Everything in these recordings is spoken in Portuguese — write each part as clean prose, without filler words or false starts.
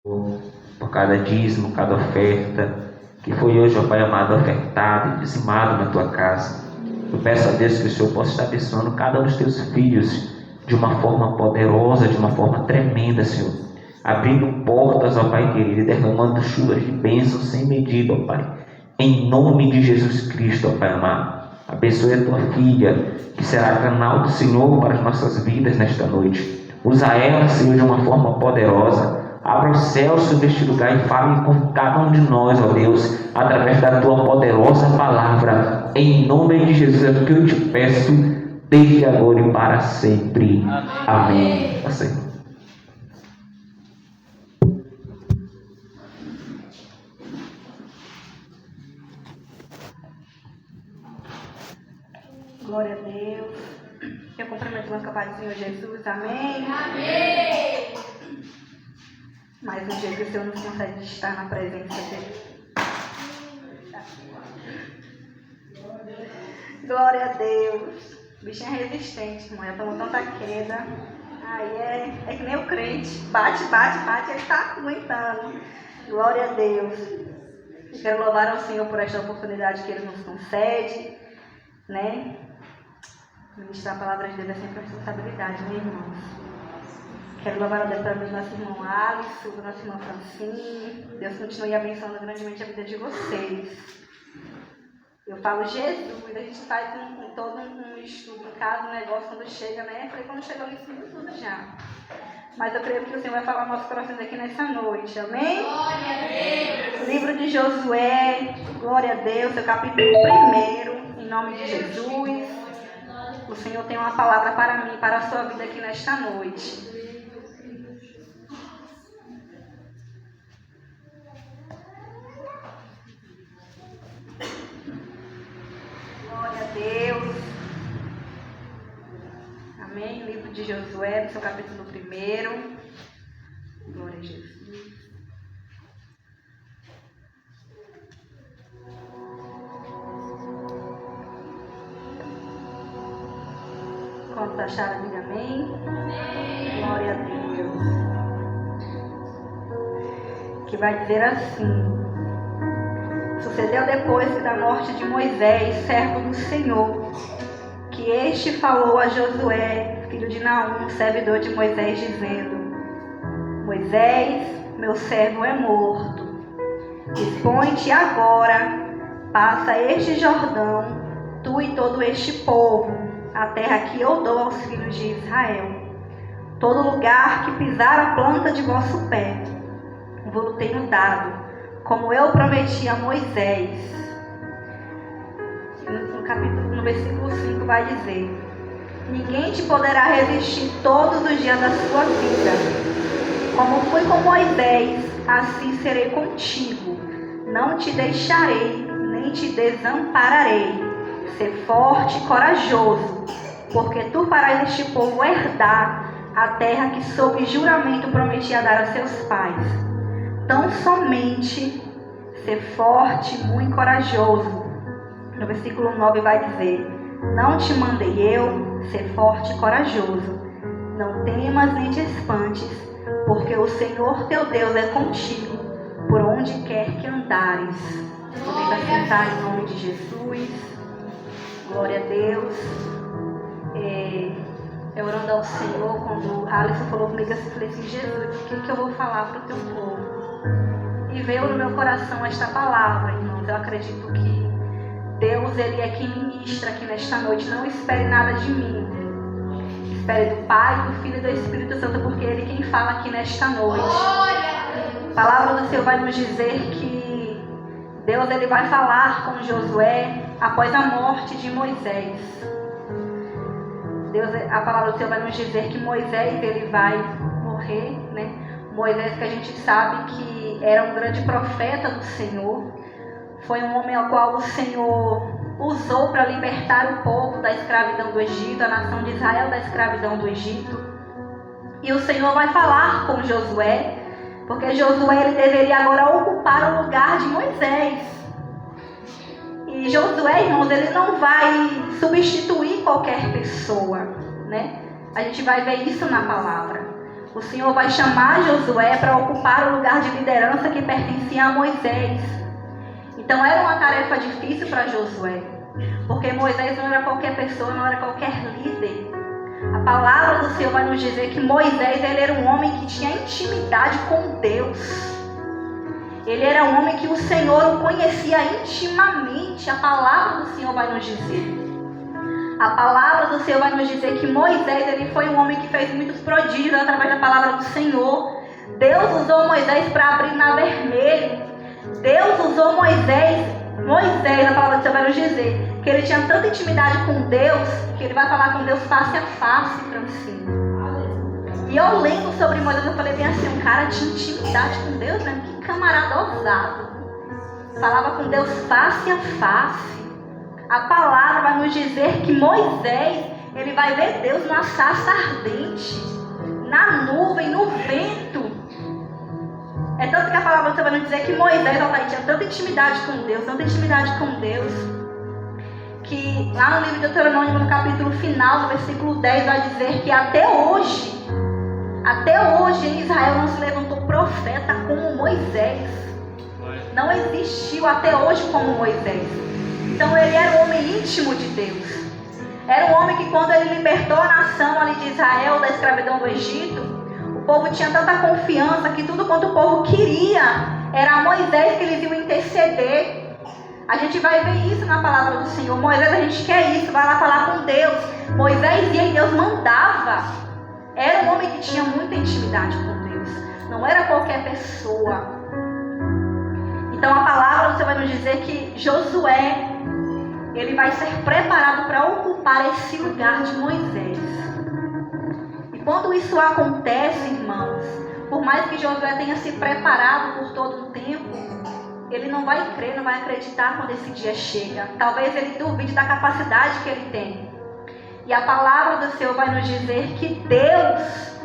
por cada dízimo, cada oferta que foi hoje, ó Pai amado, ofertado e dizimado na tua casa. Eu peço a Deus que o Senhor possa estar abençoando cada um dos teus filhos de uma forma poderosa, de uma forma tremenda, Senhor. Abrindo portas, ó Pai querido, e derramando chuvas de bênçãos sem medida, ó Pai. Em nome de Jesus Cristo, ó Pai amado. Abençoe a tua filha, que será canal do Senhor para as nossas vidas nesta noite. Usa ela, Senhor, de uma forma poderosa. Abra o céu sobre este lugar e fale com cada um de nós, ó Deus, através da tua poderosa palavra. Em nome de Jesus é o que eu te peço, desde agora e para sempre. Amém. Amém. Glória a Deus. Eu cumprimento a paz do Senhor Jesus. Amém. Amém. Mais um dia que o Senhor nos concede estar na presença dele. Glória a Deus. O bichinho é resistente, irmão. Já tomou tanta queda. Aí é que nem o crente. Bate, ele está aguentando. Glória a Deus. Eu quero louvar ao Senhor por esta oportunidade que Ele nos concede, né? Ministrar a palavra de Deus é sempre uma responsabilidade, né, irmãos? Quero louvar a Deus pela vida do nosso irmão Alisson, do nosso irmão Francine. Deus continue abençoando grandemente a vida de vocês. Eu falo Jesus, a gente faz todo um estudo em casa, um negócio quando chega, né? Eu falei, quando chega eu ensino tudo já. Mas eu creio que o Senhor vai falar nossos corações aqui nessa noite, amém? Glória a Deus! Livro de Josué, glória a Deus, seu capítulo 1, em nome de Jesus. O Senhor tem uma palavra para mim, para a sua vida aqui nesta noite. Glória a Deus. Amém. Livro de Josué, seu capítulo 1. Glória a Jesus. Quantos acharam, diga amém? Amém. Glória a Deus. Que vai dizer assim: sucedeu depois da morte de Moisés, servo do Senhor, que este falou a Josué, filho de Naum, servidor de Moisés, dizendo: Moisés, meu servo é morto. Dispõe-te agora, passa este Jordão, tu e todo este povo, a terra que eu dou aos filhos de Israel. Todo lugar que pisar a planta de vosso pé, vou tenho dado, como eu prometi a Moisés. No versículo 5 vai dizer: ninguém te poderá resistir todos os dias da sua vida. Como fui com Moisés, assim serei contigo. Não te deixarei, nem te desampararei. Ser forte e corajoso, porque tu farás este povo herdar a terra que sob juramento prometi a dar a seus pais. Tão somente ser forte, muito corajoso. No versículo 9 vai dizer: não te mandei eu ser forte e corajoso. Não temas nem te espantes, porque o Senhor teu Deus é contigo, por onde quer que andares. Podemos sentar em nome de Jesus. Glória a Deus. Eu orando ao Senhor, quando Alisson falou comigo, eu falei assim: Jesus, o que eu vou falar para o teu povo? E veio no meu coração esta palavra, irmãos. Eu acredito que Deus, Ele é quem ministra aqui nesta noite. Não espere nada de mim. Espere do Pai, do Filho e do Espírito Santo, porque Ele é quem fala aqui nesta noite. A palavra do Senhor vai nos dizer que Deus, Ele vai falar com Josué após a morte de Moisés. A palavra do Senhor vai nos dizer que Moisés, ele vai morrer, né? Moisés, que a gente sabe que era um grande profeta do Senhor, foi um homem ao qual o Senhor usou para libertar o povo da escravidão do Egito, a nação de Israel da escravidão do Egito. E o Senhor vai falar com Josué, porque Josué, ele deveria agora ocupar o lugar de Moisés. E Josué, irmãos, ele não vai substituir qualquer pessoa, né? A gente vai ver isso na palavra. O Senhor vai chamar Josué para ocupar o lugar de liderança que pertencia a Moisés. Então era uma tarefa difícil para Josué, porque Moisés não era qualquer pessoa, não era qualquer líder. A palavra do Senhor vai nos dizer que Moisés, ele era um homem que tinha intimidade com Deus. Ele era um homem que o Senhor o conhecia intimamente. A palavra do Senhor vai nos dizer. A palavra do Senhor vai nos dizer que Moisés, ele foi um homem que fez muitos prodígios através da palavra do Senhor. Deus usou Moisés para abrir o Mar Vermelho. Deus usou Moisés, a palavra do Senhor vai nos dizer que ele tinha tanta intimidade com Deus, que ele vai falar com Deus face a face, Francine. E eu lendo sobre Moisés, eu falei bem assim, um cara tinha intimidade com Deus, né? Que camarada ousado. Falava com Deus face a face. A palavra vai nos dizer que Moisés, ele vai ver Deus numa sarça ardente, na nuvem, no vento. É tanto que a palavra do Senhor vai nos dizer que Moisés, tinha tanta intimidade com Deus, que lá no livro de Deuteronômio, no capítulo final, no versículo 10, vai dizer que até hoje em Israel não se levantou profeta como Moisés. Não existiu até hoje como Moisés. Então ele era um homem íntimo de Deus. Era um homem que quando ele libertou a nação ali de Israel da escravidão do Egito, o povo tinha tanta confiança que tudo quanto o povo queria era a Moisés que eles iam interceder. A gente vai ver isso na palavra do Senhor. Moisés, a gente quer isso, vai lá falar com Deus. Moisés ia e Deus mandava. Era um homem que tinha muita intimidade com Deus. Não era qualquer pessoa. Então a palavra do Senhor vai nos dizer que Josué, ele vai ser preparado para ocupar esse lugar de Moisés. E quando isso acontece, irmãos, por mais que Josué tenha se preparado por todo o tempo, ele não vai crer, não vai acreditar quando esse dia chega. Talvez ele duvide da capacidade que ele tem. E a palavra do Senhor vai nos dizer que Deus,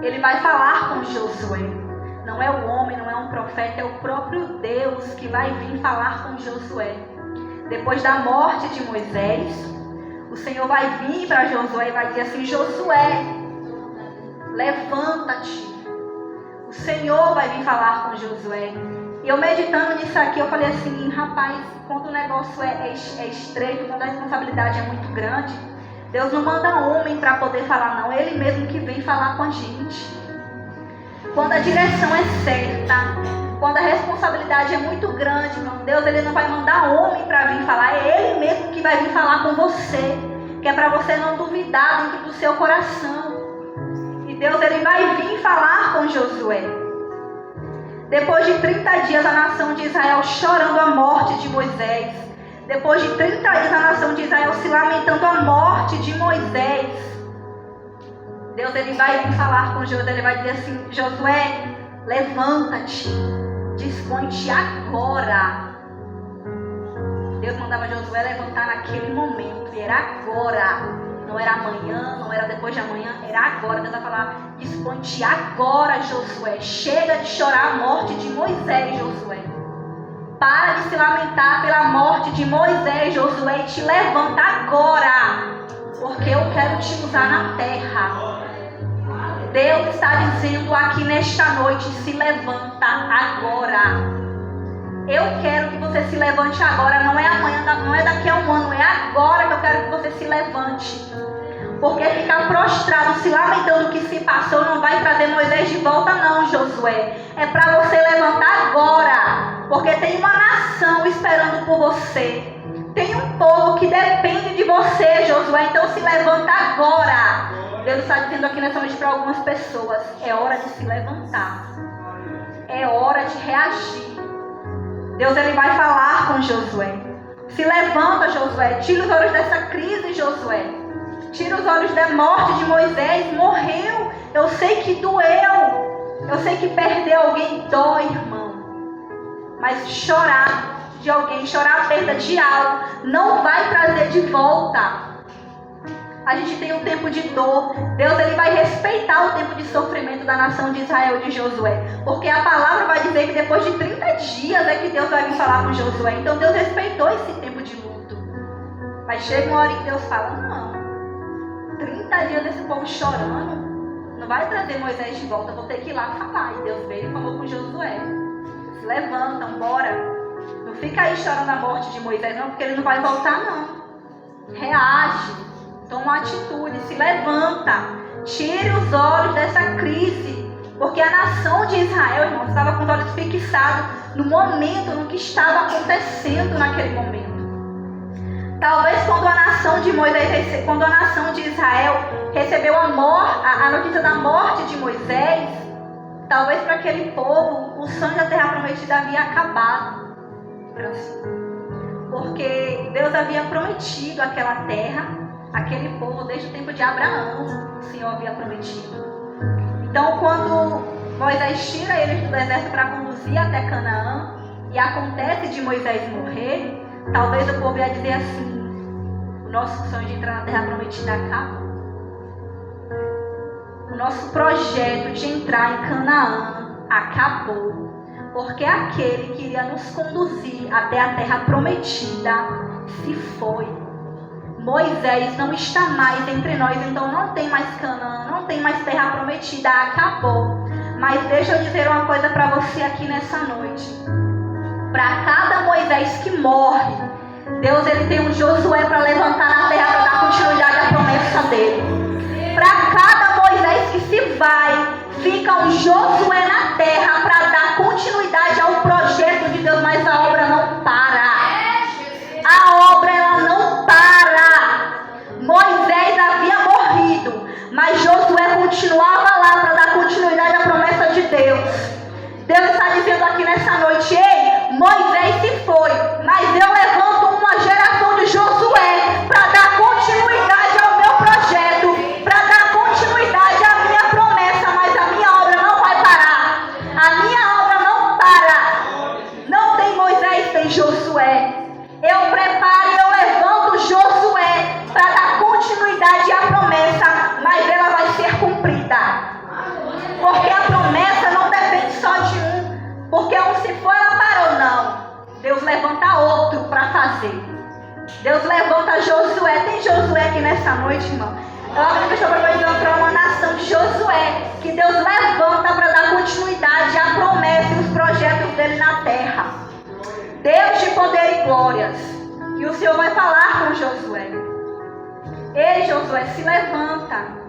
ele vai falar com Josué. Não é o homem, não é um profeta, é o próprio Deus que vai vir falar com Josué. Depois da morte de Moisés, o Senhor vai vir para Josué e vai dizer assim: Josué, levanta-te. O Senhor vai vir falar com Josué. E eu meditando nisso aqui, eu falei assim, rapaz, quando o negócio é estreito, quando a responsabilidade é muito grande, Deus não manda homem para poder falar, não. Ele mesmo que vem falar com a gente. Quando a direção é certa, quando a responsabilidade é muito grande, irmão, Deus, ele não vai mandar homem para vir falar. É Ele mesmo que vai vir falar com você. Que é para você não duvidar dentro do seu coração. E Deus, ele vai vir falar com Josué. Depois de 30 dias, a nação de Israel chorando a morte de Moisés. Depois de 30 dias, a nação de Israel se lamentando a morte de Moisés. Deus, ele vai vir falar com Josué. Ele vai dizer assim: Josué, levanta-te, dispõe-te agora. Deus mandava Josué levantar naquele momento. E era agora. Não era amanhã, não era depois de amanhã, era agora. Deus vai falar: dispõe-te agora, Josué. Chega de chorar a morte de Moisés, Josué. Para de se lamentar pela morte de Moisés, Josué, e te levanta agora, porque eu quero te usar na terra. Deus está dizendo aqui nesta noite: se levanta agora. Eu quero que você se levante agora. Não é amanhã, não é daqui a um ano, é agora que eu quero que você se levante. Porque ficar prostrado, se lamentando o que se passou, não vai trazer Moisés de volta, não, Josué. É para você levantar agora. Porque tem uma nação esperando por você. Tem um povo que depende de você, Josué. Então se levanta agora. Deus está dizendo aqui nessa noite para algumas pessoas: é hora de se levantar. É hora de reagir. Deus, ele vai falar com Josué. Se levanta, Josué. Tira os olhos dessa crise, Josué. Tira os olhos da morte de Moisés. Morreu. Eu sei que doeu. Eu sei que perder alguém dói, irmão. Mas chorar de alguém, chorar a perda de algo, não vai trazer de volta. A gente tem um tempo de dor. Deus, ele vai respeitar o tempo de sofrimento da nação de Israel e de Josué. Porque a palavra vai dizer que depois de 30 dias é que Deus vai vir falar com Josué. Então Deus respeitou esse tempo de luto. Mas chega uma hora que Deus fala: não, 30 dias desse povo chorando, não vai trazer Moisés de volta, eu vou ter que ir lá falar. E Deus veio e falou com Josué: se levantam, bora. Não fica aí chorando a morte de Moisés, não, porque ele não vai voltar, não. Reage, toma uma atitude, se levanta, tire os olhos dessa crise, porque a nação de Israel, irmãos, estava com os olhos fixados no momento, no que estava acontecendo naquele momento. Talvez quando a nação de Moisés, quando a nação de Israel recebeu a notícia da morte de Moisés, talvez para aquele povo o sonho da terra prometida havia acabado. Porque Deus havia prometido aquela terra, aquele povo, desde o tempo de Abraão, o Senhor havia prometido. Então, quando Moisés tira eles do deserto para conduzir até Canaã, e acontece de Moisés morrer, talvez o povo ia dizer assim: o nosso sonho de entrar na terra prometida acabou. O nosso projeto de entrar em Canaã acabou. Porque aquele que iria nos conduzir até a terra prometida se foi. Moisés não está mais entre nós, então não tem mais Canaã, não tem mais terra prometida, acabou. Mas deixa eu dizer uma coisa para você aqui nessa noite. Para cada Moisés que morre, Deus ele tem um Josué para levantar na terra para dar continuidade à promessa dele. Para cada Moisés que se vai, fica um Josué na terra para dar continuidade ao projeto de Deus, mas a obra não para. A obra ela não para. Moisés havia morrido, mas Josué continuava lá para dar continuidade à promessa de Deus. Deus está dizendo aqui nessa noite: ei, Moisés se foi, mas eu levanto uma geração de Josué para dar continuidade ao meu projeto, para dar continuidade à minha promessa, mas a minha obra não vai parar. A minha obra não para. Não tem Moisés, tem Josué. Eu preparo e eu levanto Josué para dar continuidade à promessa, mas ela vai ser cumprida. Porque a promessa não depende só de um. Porque um se for, ela parou, não. Deus levanta outro para fazer. Deus levanta Josué. Tem Josué aqui nessa noite, irmão? Eu acredito que estou profetizando para uma nação de Josué, que Deus levanta para dar continuidade à promessa e os projetos dele na terra. Deus de poder e glórias. E o Senhor vai falar com Josué. Ei, Josué, se levanta.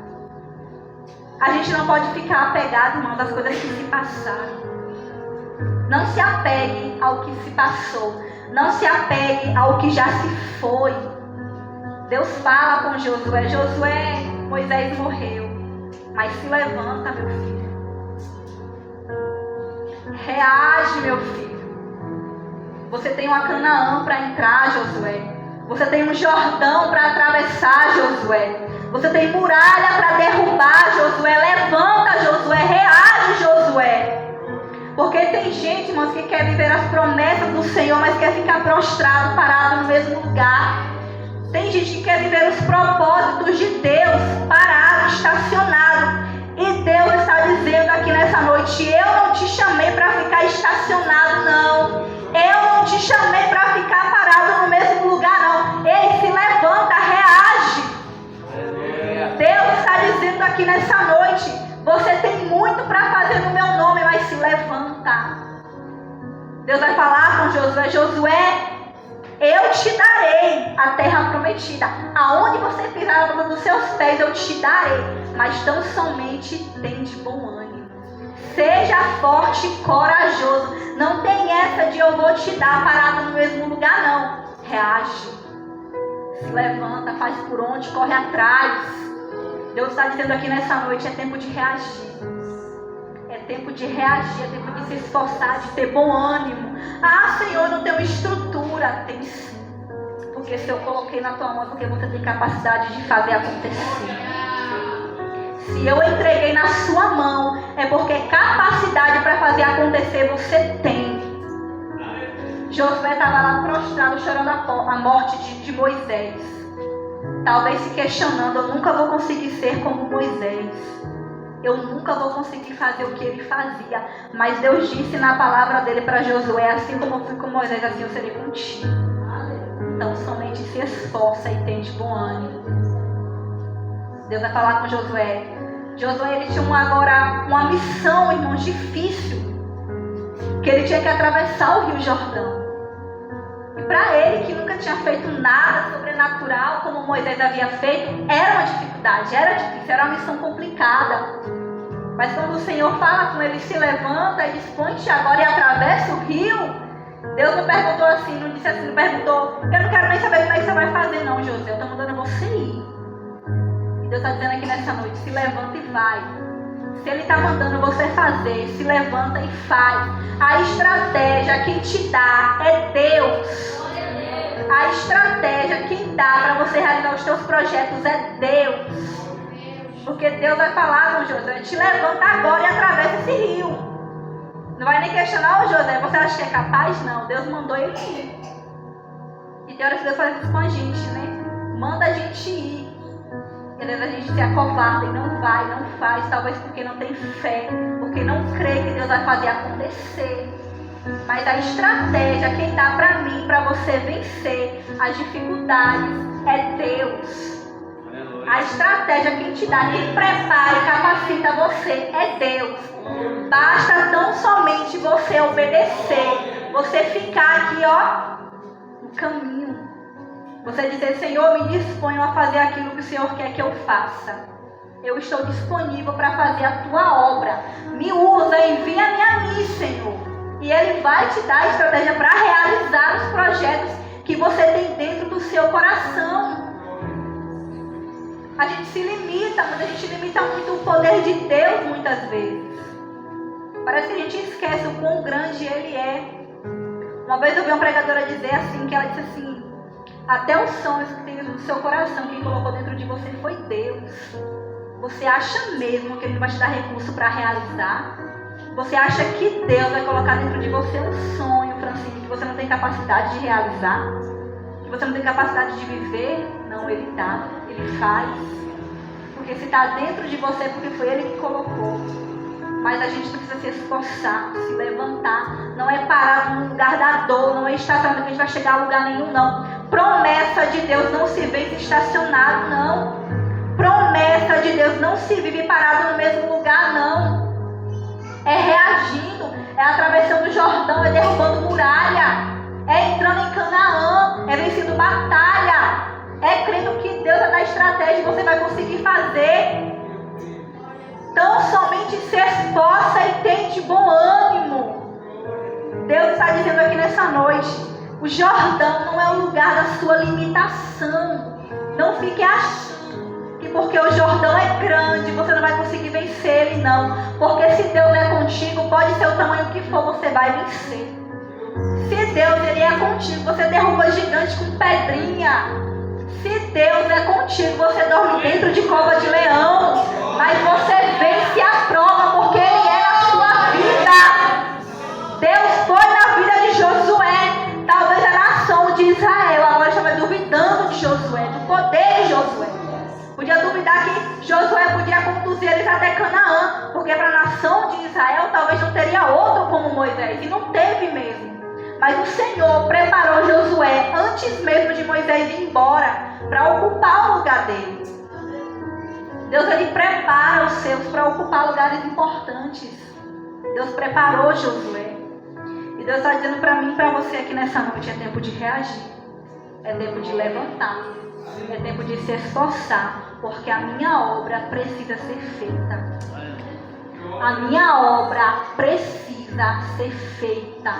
A gente não pode ficar apegado, irmão, das coisas que se passaram. Não se apegue ao que se passou. Não se apegue ao que já se foi. Deus fala com Josué: Josué, Moisés morreu, mas se levanta, meu filho. Reage, meu filho. Você tem uma Canaã para entrar, Josué. Você tem um Jordão para atravessar, Josué. Você tem muralha para derrubar, Josué. Levanta, Josué. Reage, Josué. Porque tem gente, irmãos, que quer viver as promessas do Senhor, mas quer ficar prostrado, parado no mesmo lugar. Tem gente que quer viver os propósitos de Deus, parado, estacionado. E Deus está dizendo aqui nessa noite: eu não te chamei para ficar estacionado, não. Eu não te chamei para ficar parado no mesmo lugar, não. Ei, se levanta, reage. Deus está dizendo aqui nessa noite: você tem muito para fazer no meu nome, mas se levanta. Deus vai falar com Josué: Josué, eu te darei a terra prometida. Aonde você pisar a planta dos seus pés, eu te darei. Mas tão somente tem de bom ânimo. Seja forte e corajoso. Não tem essa de eu vou te dar parado no mesmo lugar, não. Reage. Se levanta, faz por onde, corre atrás. Deus está dizendo aqui nessa noite: é tempo de reagir. É tempo de reagir, é tempo de se esforçar, de ter bom ânimo. Ah, Senhor, não tenho estrutura. Tem sim. Porque se eu coloquei na tua mão, porque você tem capacidade de fazer acontecer. Se eu entreguei na sua mão, é porque capacidade para fazer acontecer você tem. Josué estava lá prostrado, chorando a morte de Moisés. Talvez se questionando: eu nunca vou conseguir ser como Moisés. Eu nunca vou conseguir fazer o que ele fazia. Mas Deus disse na palavra dele para Josué: assim como eu fui com Moisés, assim eu serei contigo. Então somente se esforça e tem de bom ânimo. Deus vai falar com Josué: Josué, ele tinha agora uma missão, irmãos, difícil. Que ele tinha que atravessar o Rio Jordão. E para ele, que nunca tinha feito nada sobrenatural, como Moisés havia feito, era uma dificuldade, era difícil, era uma missão complicada. Mas quando o Senhor fala com ele, se levanta e diz, põe-te agora e atravessa o rio, Deus não perguntou assim, não disse assim, não perguntou, eu não quero nem saber como é que você vai fazer não, José, eu estou mandando você ir. E Deus está dizendo aqui nessa noite, se levanta e vai. Se Ele está mandando você fazer, se levanta e faz. A estratégia quem te dá é Deus. A estratégia quem dá para você realizar os seus projetos é Deus. Porque Deus vai falar com José, te levanta agora e atravessa esse rio. Não vai nem questionar, José, você acha que é capaz? Não, Deus mandou ele ir. E tem hora que Deus faz isso com a gente, né? Manda a gente ir. E às vezes a gente se acovarda e não vai, não faz, talvez porque não tem fé, porque não crê que Deus vai fazer acontecer. Mas a estratégia, quem dá para mim, para você vencer as dificuldades, é Deus. A estratégia, quem te dá, quem prepara e capacita você, é Deus. Basta tão somente você obedecer, você ficar aqui, ó, no caminho. Você dizer, Senhor, me disponho a fazer aquilo que o Senhor quer que eu faça. Eu estou disponível para fazer a tua obra. Me usa, envia-me a mim, Senhor. E Ele vai te dar a estratégia para realizar os projetos que você tem dentro do seu coração. A gente se limita, mas a gente limita muito o poder de Deus muitas vezes. Parece que a gente esquece o quão grande Ele é. Uma vez eu vi uma pregadora dizer assim, que ela disse assim, até os sonhos que tem no seu coração, quem colocou dentro de você foi Deus. Você acha mesmo que Ele vai te dar recurso para realizar? Você acha que Deus vai colocar dentro de você um sonho, Francine, que você não tem capacidade de realizar? Que você não tem capacidade de viver? Não, Ele dá, Ele faz. Porque se está dentro de você, porque foi Ele que colocou. Mas a gente precisa se esforçar, se levantar. Não é parar no lugar da dor, não é estar sabendo que a gente vai chegar a lugar nenhum, não. Promessa de Deus não se vive estacionado, não. Promessa de Deus não se vive parado no mesmo lugar, não. É reagindo, é atravessando o Jordão, é derrubando muralha, é entrando em Canaã, é vencendo batalha, é crendo que Deus vai dar estratégia e você vai conseguir fazer. Então somente se esforça e tem de bom ânimo. Deus está dizendo aqui nessa noite, o Jordão não é o lugar da sua limitação. Não fique achando que porque o Jordão é grande, você não vai conseguir vencer ele, não. Porque se Deus é contigo, pode ser o tamanho que for, você vai vencer. Se Deus ele é contigo, você derruba gigante com pedrinha. Se Deus é contigo, você dorme dentro de cova de leão. Mas você vence a prova, porque Ele é na sua vida. Deus foi na vida de Josué. Talvez a nação de Israel agora estava duvidando de Josué, do poder de Josué. Podia duvidar que Josué podia conduzir eles até Canaã, porque para a nação de Israel talvez não teria outro como Moisés, e não teve mesmo. Mas o Senhor preparou Josué antes mesmo de Moisés ir embora para ocupar o lugar dele. Deus ele prepara os seus para ocupar lugares importantes. Deus preparou Josué. E Deus está dizendo para mim e para você aqui nessa noite, é tempo de reagir. É tempo de levantar. É tempo de se esforçar, porque a minha obra precisa ser feita. A minha obra precisa ser feita.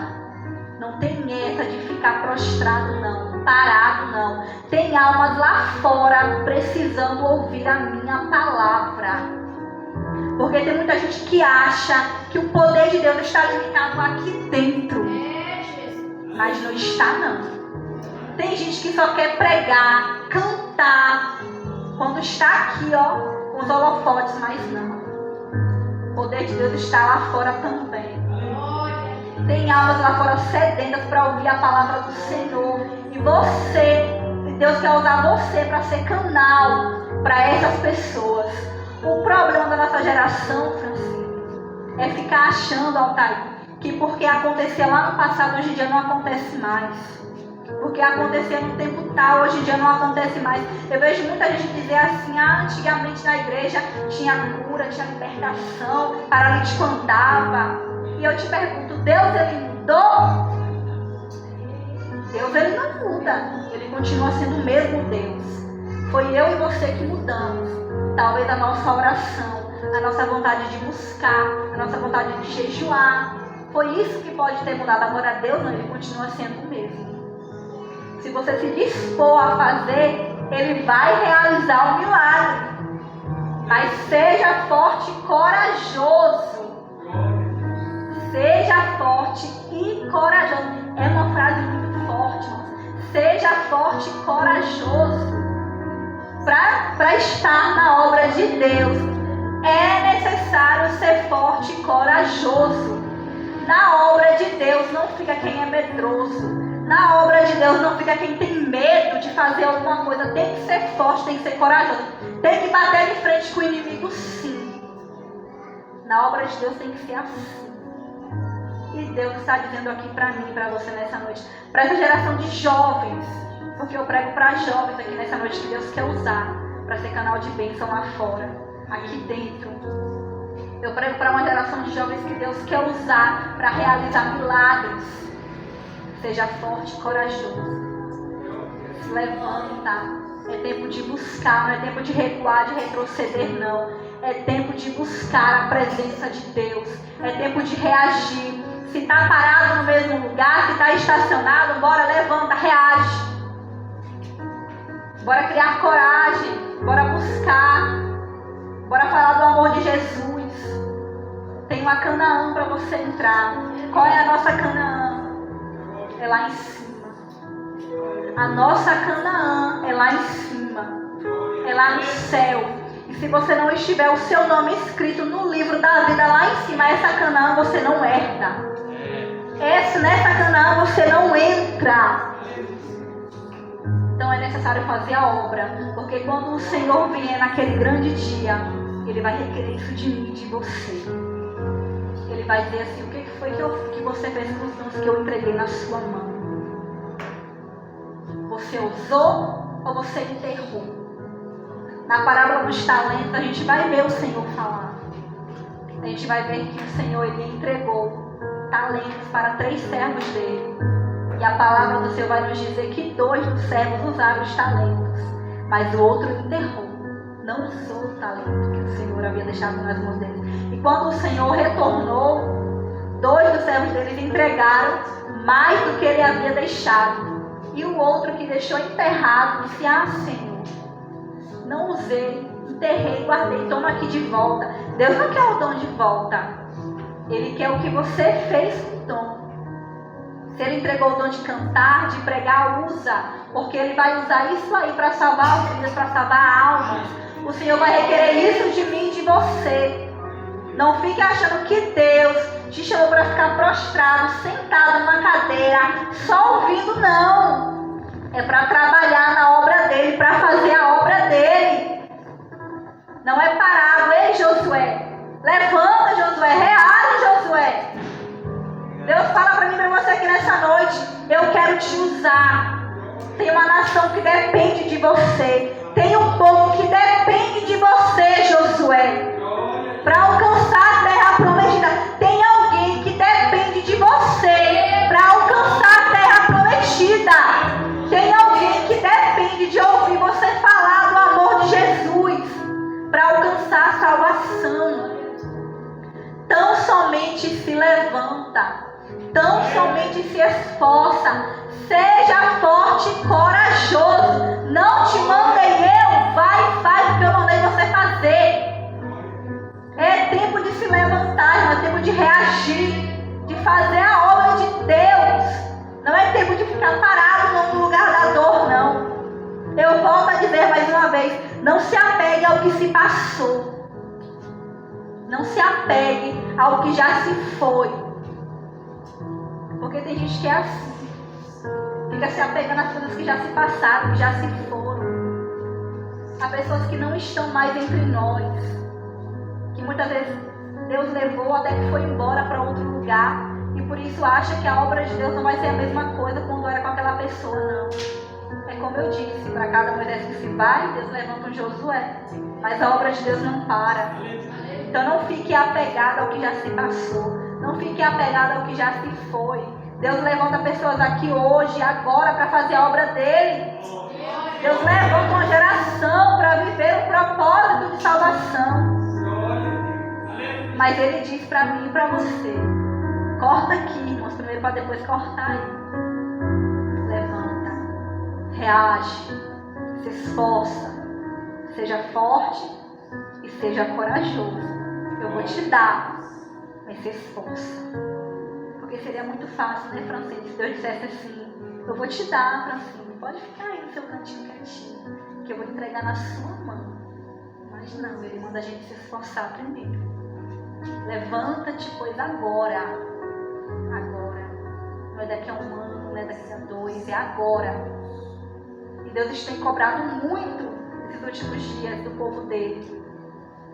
Não tem essa de ficar prostrado, não. Parado, não. Tem almas lá fora precisando ouvir a minha palavra. Porque tem muita gente que acha que o poder de Deus está limitado aqui dentro. Mas não está, não. Tem gente que só quer pregar, cantar, quando está aqui, ó, com os holofotes, mas não. O poder de Deus está lá fora também. Tem almas lá fora sedentas para ouvir a palavra do Senhor. E você, Deus quer usar você para ser canal para essas pessoas. O problema da nossa geração, Francine, é ficar achando, Altair, que porque aconteceu lá no passado, hoje em dia não acontece mais. porque acontecia no tempo tal, hoje em dia não acontece mais. Eu vejo muita gente dizer assim, antigamente na igreja tinha cura, tinha libertação, paralítico andava. E eu te pergunto, Deus ele mudou? Deus ele não muda, ele continua sendo o mesmo Deus. Foi eu e você que mudamos. Talvez a nossa oração, a nossa vontade de buscar, a nossa vontade de jejuar. Foi isso que pode ter mudado. Agora Deus não, ele continua sendo o mesmo. Se você se dispor a fazer, ele vai realizar o milagre. Mas seja forte e corajoso. Seja forte e corajoso. É uma frase muito forte, irmãos. Seja forte e corajoso. Para estar na obra de Deus, é necessário ser forte e corajoso. Na obra de Deus não fica quem é medroso. Na obra de Deus não fica quem tem medo de fazer alguma coisa. Tem que ser forte, tem que ser corajoso. Tem que bater de frente com o inimigo, sim. Na obra de Deus tem que ser assim. E Deus está dizendo aqui para mim, para você nessa noite, para essa geração de jovens, porque eu prego para jovens aqui nessa noite que Deus quer usar para ser canal de bênção lá fora, aqui dentro. Eu prego para uma geração de jovens que Deus quer usar para realizar milagres. Seja forte e corajoso. Se levanta. É tempo de buscar, não é tempo de recuar, de retroceder, não. É tempo de buscar a presença de Deus. É tempo de reagir. Se está parado no mesmo lugar, se está estacionado, bora, levanta, reage. Bora criar coragem. Bora buscar. Bora falar do amor de Jesus. Tem uma Canaã para você entrar. Qual é a nossa Canaã? É lá em cima. A nossa Canaã é lá em cima. É lá no céu. E se você não estiver o seu nome escrito no livro da vida lá em cima, essa Canaã você não herda. Nessa Canaã você não entra. Então é necessário fazer a obra. Porque quando o Senhor vier naquele grande dia, Ele vai requerer isso de mim e de você. Ele vai dizer assim, o que foi que você fez com os dons que eu entreguei na sua mão? Você usou ou você enterrou? Na parábola dos talentos a gente vai ver o Senhor falar. A gente vai ver que o Senhor ele entregou talentos para 3 servos dele. E a palavra do Senhor vai nos dizer que 2 dos servos usaram os talentos, mas o outro enterrou. Não usou o talento que o Senhor havia deixado nas mãos deles. E quando o Senhor retornou, 2 dos servos deles entregaram mais do que ele havia deixado. E o outro que deixou enterrado disse, Senhor, não usei, enterrei, guardei, toma aqui de volta. Deus não quer o dom de volta. Ele quer o que você fez com o dom. Se ele entregou o dom de cantar, de pregar, usa. Porque ele vai usar isso aí para salvar vidas, para salvar almas. O Senhor vai requerer isso de mim e de você. Não fique achando que Deus te chamou para ficar prostrado, sentado numa cadeira, só ouvindo, não. É para trabalhar na obra dele, para fazer a obra dele. Não é parado. Ei, Josué, levanta, Josué, reage, Josué. Deus fala para mim e para você aqui nessa noite, eu quero te usar. Tem uma nação que depende de você. Tem um povo que depende de você, Josué. Para alcançar a terra prometida. Tem alguém que depende de você para alcançar a terra prometida. Tem alguém que depende de ouvir você falar do amor de Jesus para alcançar a salvação. Tão somente se levanta. Tão somente se esforça. Seja forte e corajoso. Não te mandei eu. Vai e faz o que eu mandei você fazer. É tempo de se levantar, é tempo de reagir, de fazer a obra de Deus. Não é tempo de ficar parado no lugar da dor, não. Eu volto a dizer mais uma vez, não se apegue ao que se passou. Não se apegue ao que já se foi. Porque tem gente que é assim. Fica se apegando às coisas que já se passaram, que já se foram. Há pessoas que não estão mais entre nós. Que muitas vezes Deus levou até que foi embora para outro lugar. e por isso acha que a obra de Deus não vai ser a mesma coisa quando era com aquela pessoa, não. É como eu disse, para cada Moisés que se vai, Deus levanta um Josué. Mas a obra de Deus não para. Então não fique apegado ao que já se passou. Não fique apegado ao que já se foi. Deus levanta pessoas aqui hoje, agora, para fazer a obra dele. Deus levanta uma geração para viver o propósito de salvação. Mas ele diz para mim e para você: corta aqui, irmãos, primeiro para depois cortar aí. Levanta, reage, se esforça, seja forte e seja corajoso. Eu vou te dar, mas se esforça. Porque seria muito fácil, né, Francine, se Deus dissesse assim: eu vou te dar, Francine, pode ficar aí no seu cantinho quietinho, que eu vou entregar na sua mão. Mas não, ele manda a gente se esforçar primeiro. Levanta-te, pois agora. Agora. Não é daqui a 1 ano, não é daqui a 2, é agora. E Deus tem cobrado muito nesses últimos dias do povo dele.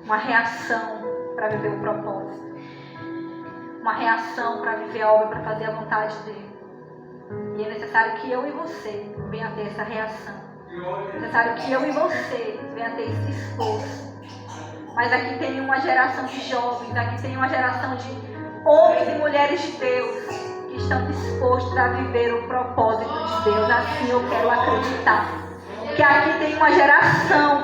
Uma reação para viver o propósito. Uma reação para viver a obra, para fazer a vontade dele. E é necessário que eu e você venha a ter essa reação. É necessário que eu e você venha a ter esse esforço. Mas aqui tem uma geração de jovens, aqui tem uma geração de homens e mulheres de Deus que estão dispostos a viver o propósito de Deus. Assim eu quero acreditar. Que aqui tem uma geração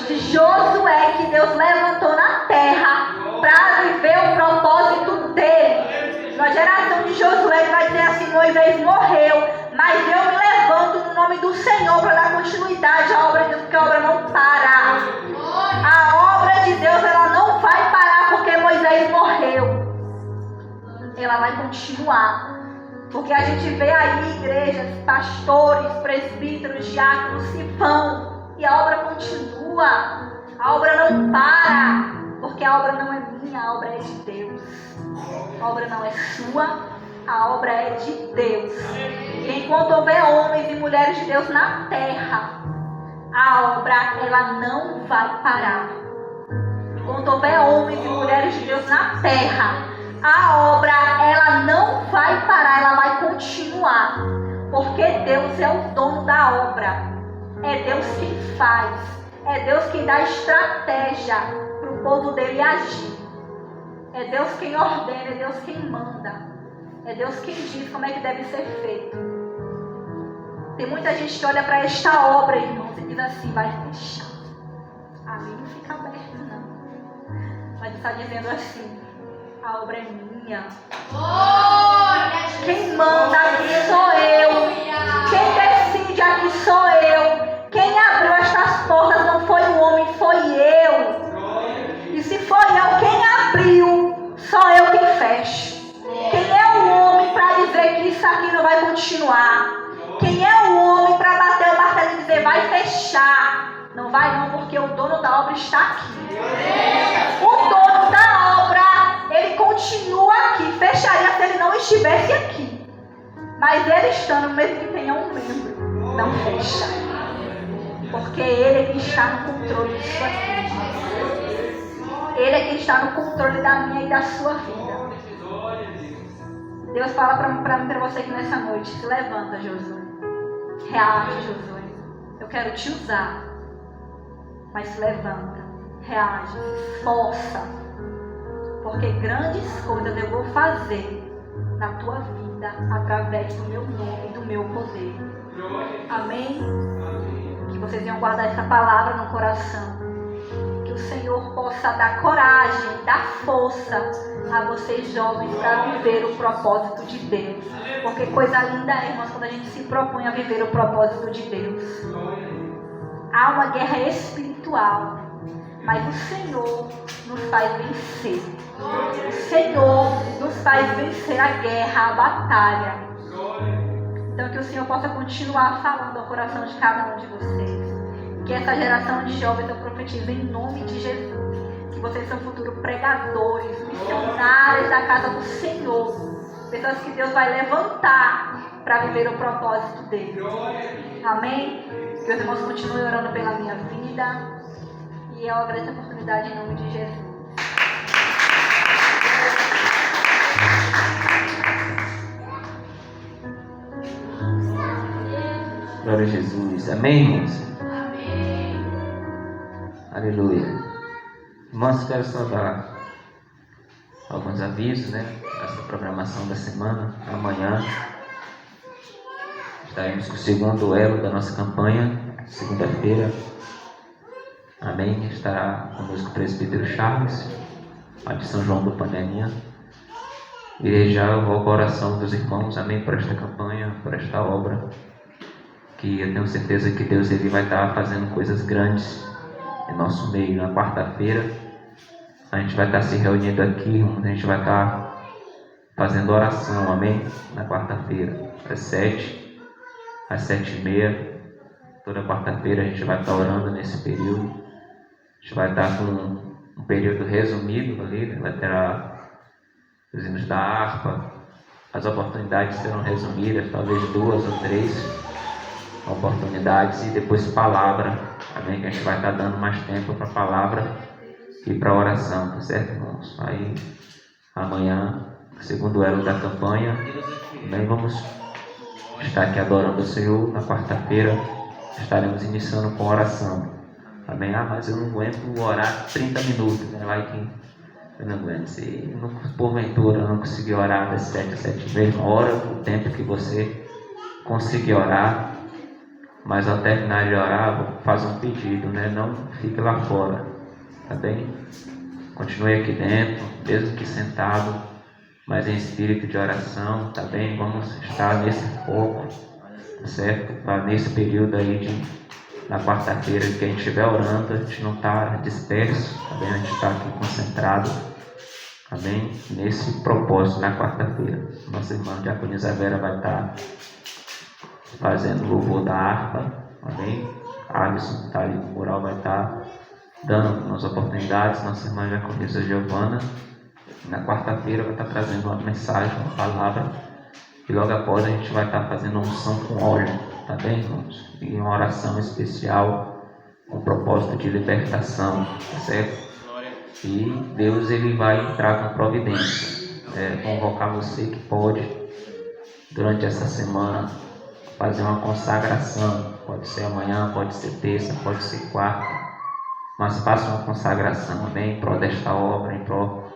de Josué que Deus levantou na terra para viver o propósito dele. Uma geração de Josué que vai dizer assim: Moisés morreu, mas eu me levanto no nome do Senhor para dar continuidade à obra de Deus, porque a obra não para. A obra de Deus, ela não vai parar porque Moisés morreu. Ela vai continuar. Porque a gente vê aí igrejas, pastores, presbíteros, diáconos se vão e a obra continua. A obra não para, porque a obra não é minha, a obra é de Deus. A obra não é sua, a obra é de Deus. E enquanto houver homens e mulheres de Deus na terra, a obra, ela não vai parar. Enquanto houver homens e mulheres de Deus na terra, a obra, ela não vai parar, ela vai continuar. Porque Deus é o dono da obra. É Deus quem faz. É Deus quem dá estratégia para o povo dele agir. É Deus quem ordena, é Deus quem manda. É Deus quem diz como é que deve ser feito. Tem muita gente que olha para esta obra, irmãos, e diz assim: vai fechar. Ali não fica aberto, não. Mas está dizendo assim: a obra é minha. Quem manda aqui sou eu. Quem decide aqui sou eu. Quem abriu estas portas não foi o homem, foi eu. E se foi eu quem abriu, só eu quem fecho. Quem é o homem para dizer que isso aqui não vai continuar? Quem é o homem para bater o martelo e dizer vai fechar? Não vai não, porque o dono da obra está aqui. O dono da obra, ele continua aqui. Fecharia se ele não estivesse aqui. Mas ele estando, mesmo que tenha um membro, não fecha. Porque ele é que está no controle disso aqui. Ele é que está no controle da minha e da sua vida. Deus fala para mim, para você aqui nessa noite: se levanta, Josué. Reage, Josué. Eu quero te usar. Mas se levanta, reage, se esforça. Porque grandes coisas eu vou fazer na tua vida através do meu nome e do meu poder. Amém? Que vocês venham guardar essa palavra no coração. Que o Senhor possa dar coragem, dar força a vocês jovens para viver o propósito de Deus. Porque coisa linda é, irmãos, quando a gente se propõe a viver o propósito de Deus. Há uma guerra espiritual, mas o Senhor nos faz vencer. O Senhor nos faz vencer a guerra, a batalha. Então que o Senhor possa continuar falando ao coração de cada um de vocês. Que essa geração de jovens eu profetizo em nome de Jesus. Que vocês são futuros pregadores, missionários da casa do Senhor. Pessoas que Deus vai levantar para viver o propósito dele. Amém? Que os irmãos continuem orando pela minha vida. E eu agradeço a oportunidade em nome de Jesus. Glória a Jesus. Amém, irmãos? Aleluia. Irmãos, quero só dar alguns avisos, Essa programação da semana. Amanhã estaremos com o segundo elo da nossa campanha, segunda-feira. Amém. Estará conosco o presbítero Charles, lá de São João do Panelinha. E já eu vou com a oração dos irmãos, amém, por esta campanha, por esta obra, que eu tenho certeza que Deus ele vai estar fazendo coisas grandes em nosso meio. Na quarta-feira a gente vai estar se reunindo aqui, a gente vai estar fazendo oração, amém, na quarta-feira, às 7, às 7h30, toda quarta-feira a gente vai estar orando nesse período. A gente vai estar com um período resumido ali, vai ter os hinos da harpa, as oportunidades serão resumidas, talvez 2 ou 3 oportunidades, e depois palavra, amém, que a gente vai estar dando mais tempo para a palavra e para a oração, tá certo, irmãos? Aí amanhã, segundo elo da campanha, também vamos estar aqui adorando o Senhor. Na quarta-feira estaremos iniciando com oração, amém? Mas eu não aguento orar 30 minutos, vai que eu não aguento. Se porventura eu não conseguir orar das 7 às 7h30, ora o tempo que você conseguir orar, mas ao terminar de orar, faz um pedido, não fique lá fora, tá bem? Continue aqui dentro, mesmo que sentado, mas em espírito de oração, tá bem? Vamos estar nesse foco, tá certo? Nesse período aí na quarta-feira que a gente estiver orando, a gente não está disperso, tá bem? A gente está aqui concentrado, amém? Nesse propósito na quarta-feira. Nossa irmã Diaconisa Vera vai estar fazendo o louvor da harpa, amém? Alisson, que está ali no mural, vai estar dando umas oportunidades. Nossa irmã Diaconisa Giovana, na quarta-feira, vai estar trazendo uma mensagem, uma palavra, e logo após a gente vai estar fazendo uma unção com óleo, tá bem, irmãos? E uma oração especial com propósito de libertação, tá certo? E Deus ele vai entrar com providência, convocar você que pode durante essa semana fazer uma consagração, pode ser amanhã, pode ser terça, pode ser quarta, mas faça uma consagração, amém, em prol desta obra, em prol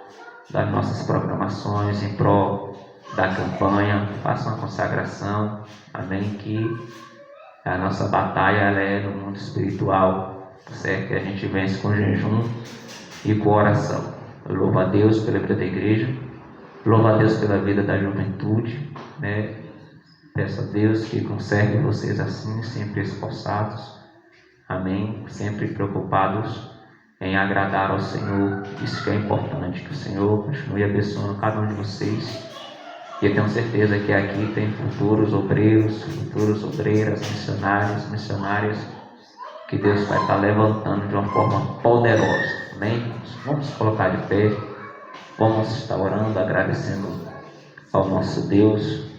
das nossas programações, em prol da campanha. Faça uma consagração, amém, que a nossa batalha ela é no mundo espiritual, certo? Que a gente vence com jejum e com oração. Eu louvo a Deus pela vida da igreja, louvo a Deus pela vida da juventude, Peço a Deus que conserve vocês assim, sempre esforçados, amém, sempre preocupados em agradar ao Senhor. Isso que é importante, que o Senhor continue abençoando cada um de vocês. E eu tenho certeza que aqui tem futuros obreiros, futuras obreiras, missionárias, que Deus vai estar levantando de uma forma poderosa, amém? Vamos colocar de pé, vamos estar orando, agradecendo ao nosso Deus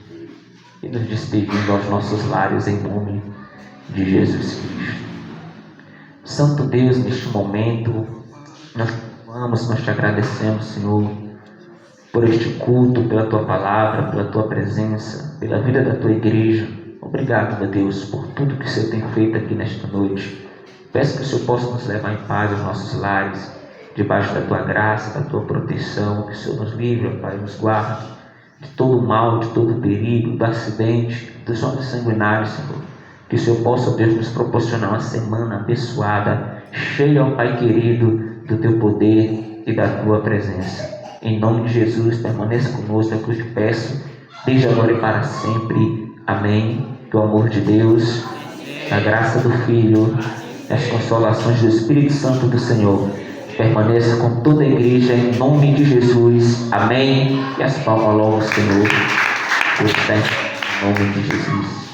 e nos despedindo aos nossos lares em nome de Jesus Cristo. Santo Deus, neste momento, nós te agradecemos, Senhor, por este culto, pela Tua palavra, pela Tua presença, pela vida da Tua igreja. Obrigado, meu Deus, por tudo que o Senhor tem feito aqui nesta noite. Peço que o Senhor possa nos levar em paz aos nossos lares, debaixo da Tua graça, da Tua proteção, que o Senhor nos livre, Pai, nos guarde de todo mal, de todo perigo, do acidente, dos homens sanguinários, Senhor. Que o Senhor possa, Deus, nos proporcionar uma semana abençoada, cheia, ó Pai querido, do Teu poder e da Tua presença. Em nome de Jesus, permaneça conosco, é o que eu te peço, desde agora e para sempre. Amém. Que o amor de Deus, a graça do Filho, as consolações do Espírito Santo do Senhor permaneça com toda a igreja em nome de Jesus. Amém. E as palmas logo, Senhor, em nome de Jesus.